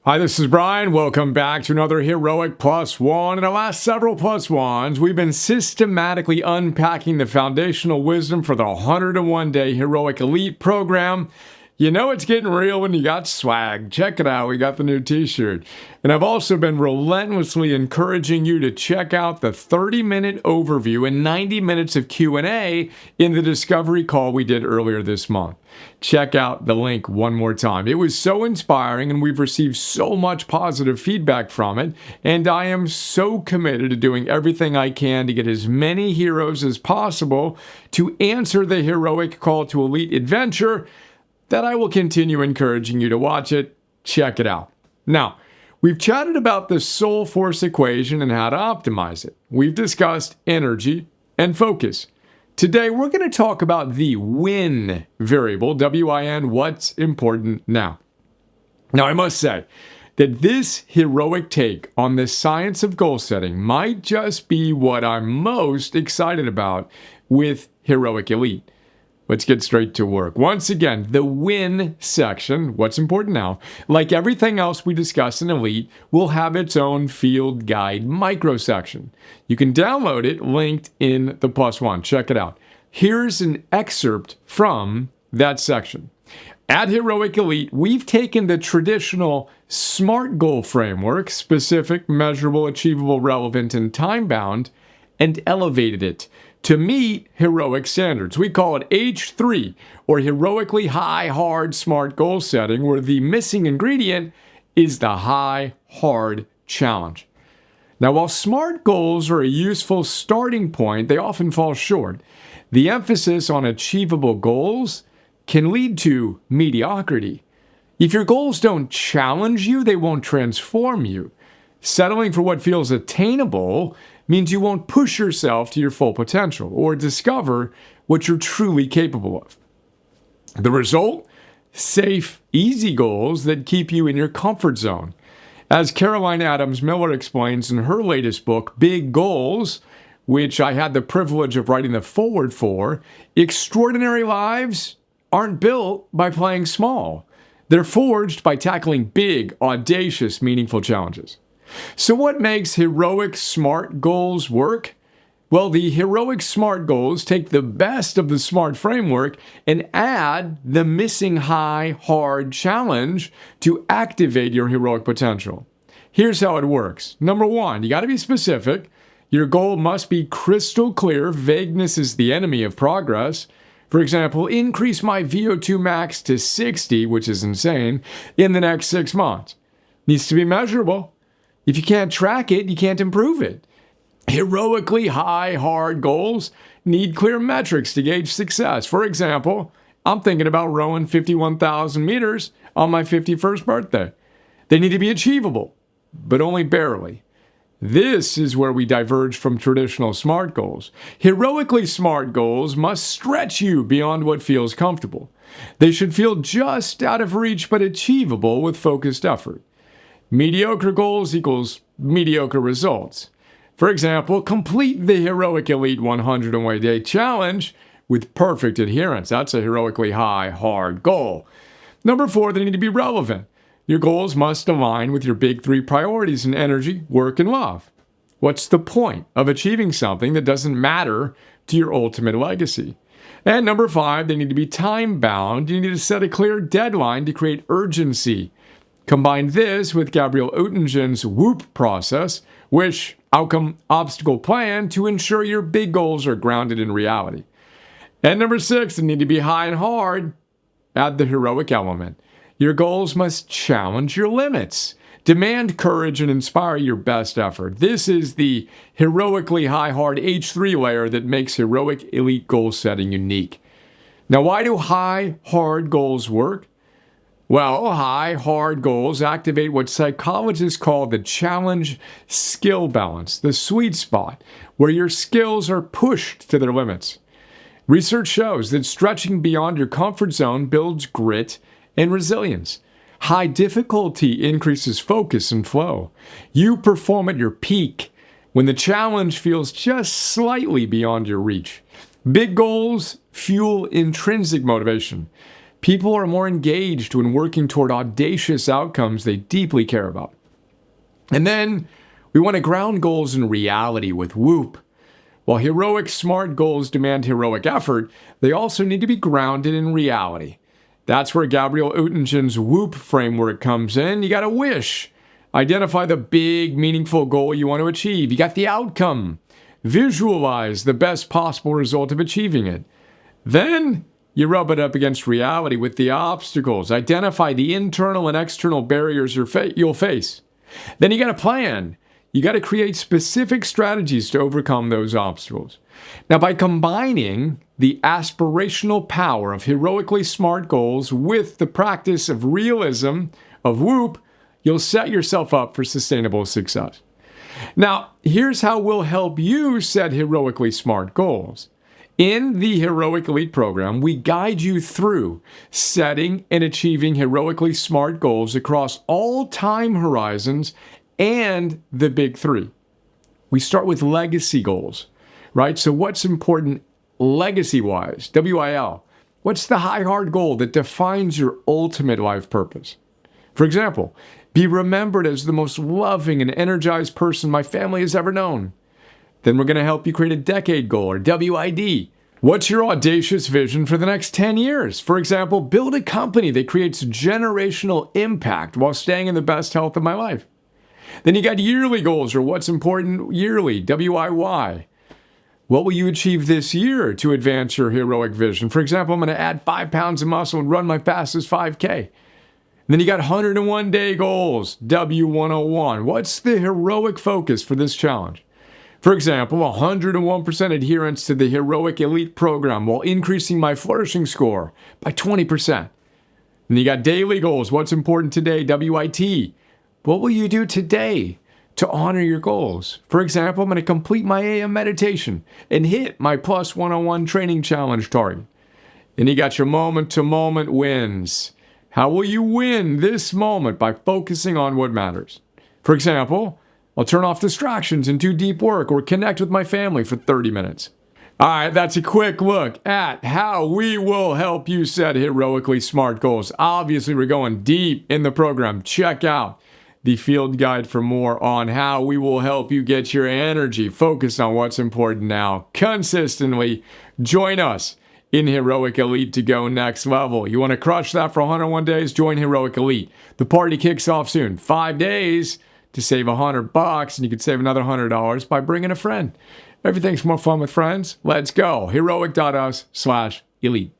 Hi, this is Brian. Welcome back to another Heroic Plus One. In the last several Plus Ones, we've been systematically unpacking the foundational wisdom for the 101 Day Heroic Elite program. You know it's getting real when you got swag. Check it out. We got the new t-shirt. And I've also been relentlessly encouraging you to check out the 30-minute overview and 90 minutes of Q&A in the discovery call we did earlier this month. Check out the link one more time. It was so inspiring and we've received so much positive feedback from it. And I am so committed to doing everything I can to get as many heroes as possible to answer the heroic call to elite adventure that I will continue encouraging you to watch it. Check it out. Now, we've chatted about the soul force equation and how to optimize it. We've discussed energy and focus. Today, we're going to talk about the win variable, W-I-N, what's important now. Now, I must say that this heroic take on the science of goal setting might just be what I'm most excited about with Heroic Elite. Let's get straight to work. Once again, the win section, what's important now, like everything else we discuss in Elite, will have its own field guide microsection. You can download it linked in the Plus One. Check it out. Here's an excerpt from that section. At Heroic Elite, we've taken the traditional SMART goal framework, specific, measurable, achievable, relevant, and time-bound, and elevated it to meet heroic standards. We call it H3, or heroically high, hard, smart goal setting, where the missing ingredient is the high, hard challenge. Now, while SMART goals are a useful starting point, they often fall short. The emphasis on achievable goals can lead to mediocrity. If your goals don't challenge you, they won't transform you. Settling for what feels attainable means you won't push yourself to your full potential or discover what you're truly capable of. The result? Safe, easy goals that keep you in your comfort zone. As Caroline Adams Miller explains in her latest book, Big Goals, which I had the privilege of writing the foreword for, extraordinary lives aren't built by playing small. They're forged by tackling big, audacious, meaningful challenges. So what makes heroic SMART goals work? Well, the heroic SMART goals take the best of the SMART framework and add the missing high, hard challenge to activate your heroic potential. Here's how it works. Number one, you got to be specific. Your goal must be crystal clear. Vagueness is the enemy of progress. For example, increase my VO2 max to 60, which is insane, in the next 6 months. Needs to be measurable. If you can't track it, you can't improve it. Heroically high, hard goals need clear metrics to gauge success. For example, I'm thinking about rowing 51,000 meters on my 51st birthday. They need to be achievable, but only barely. This is where we diverge from traditional SMART goals. Heroically smart goals must stretch you beyond what feels comfortable. They should feel just out of reach but achievable with focused effort. Mediocre goals equals mediocre results. For example, complete the Heroic Elite 101 Day Challenge with perfect adherence. That's a heroically high, hard goal. Number 4, they need to be relevant. Your goals must align with your big 3 priorities in energy, work, and love. What's the point of achieving something that doesn't matter to your ultimate legacy? And number 5, they need to be time-bound. You need to set a clear deadline to create urgency. Combine this with Gabrielle Oettingen's WHOOP process, Wish, Outcome, Obstacle, Plan, to ensure your big goals are grounded in reality. And number 6, they need to be high and hard. Add the heroic element. Your goals must challenge your limits, demand courage, and inspire your best effort. This is the heroically high, hard H3 layer that makes heroic elite goal setting unique. Now, why do high, hard goals work? Well, high, hard goals activate what psychologists call the challenge skill balance, the sweet spot, where your skills are pushed to their limits. Research shows that stretching beyond your comfort zone builds grit and resilience. High difficulty increases focus and flow. You perform at your peak when the challenge feels just slightly beyond your reach. Big goals fuel intrinsic motivation. People are more engaged when working toward audacious outcomes they deeply care about. And then we want to ground goals in reality with WHOOP. While heroic SMART goals demand heroic effort, they also need to be grounded in reality. That's where Gabrielle Oettingen's WHOOP framework comes in. You got to wish. Identify the big, meaningful goal you want to achieve. You got the outcome. Visualize the best possible result of achieving it. Then you rub it up against reality with the obstacles. Identify the internal and external barriers you'll face. Then you got a plan. You got to create specific strategies to overcome those obstacles. Now, by combining the aspirational power of heroically SMART goals with the practice of realism, of WHOOP, you'll set yourself up for sustainable success. Now, here's how we'll help you set heroically SMART goals. In the Heroic Elite program, we guide you through setting and achieving heroically SMART goals across all time horizons and the big three. We start with legacy goals, right? So what's important legacy-wise? WIL. What's the high hard goal that defines your ultimate life purpose? For example, be remembered as the most loving and energized person my family has ever known. Then we're going to help you create a decade goal, or WID. What's your audacious vision for the next 10 years? For example, build a company that creates generational impact while staying in the best health of my life. Then you got yearly goals, or what's important yearly, WIY. What will you achieve this year to advance your heroic vision? For example, I'm going to add 5 pounds of muscle and run my fastest 5K. And then you got 101 day goals, W101. What's the heroic focus for this challenge? For example, 101% adherence to the Heroic Elite program while increasing my flourishing score by 20%. And you got daily goals. What's important today? WIT. What will you do today to honor your goals? For example, I'm going to complete my AM meditation and hit my plus 101 training challenge target. And you got your moment-to-moment wins. How will you win this moment? By focusing on what matters. For example, I'll turn off distractions and do deep work or connect with my family for 30 minutes. All right, that's a quick look at how we will help you set heroically SMART goals. Obviously, we're going deep in the program. Check out the field guide for more on how we will help you get your energy focused on what's important now consistently. Join us in Heroic Elite to go next level. You want to crush that for 101 days? Join Heroic Elite. The party kicks off soon. 5 days to save $100, and you can save another $100 by bringing a friend. Everything's more fun with friends. Let's go. Heroic.us/elite.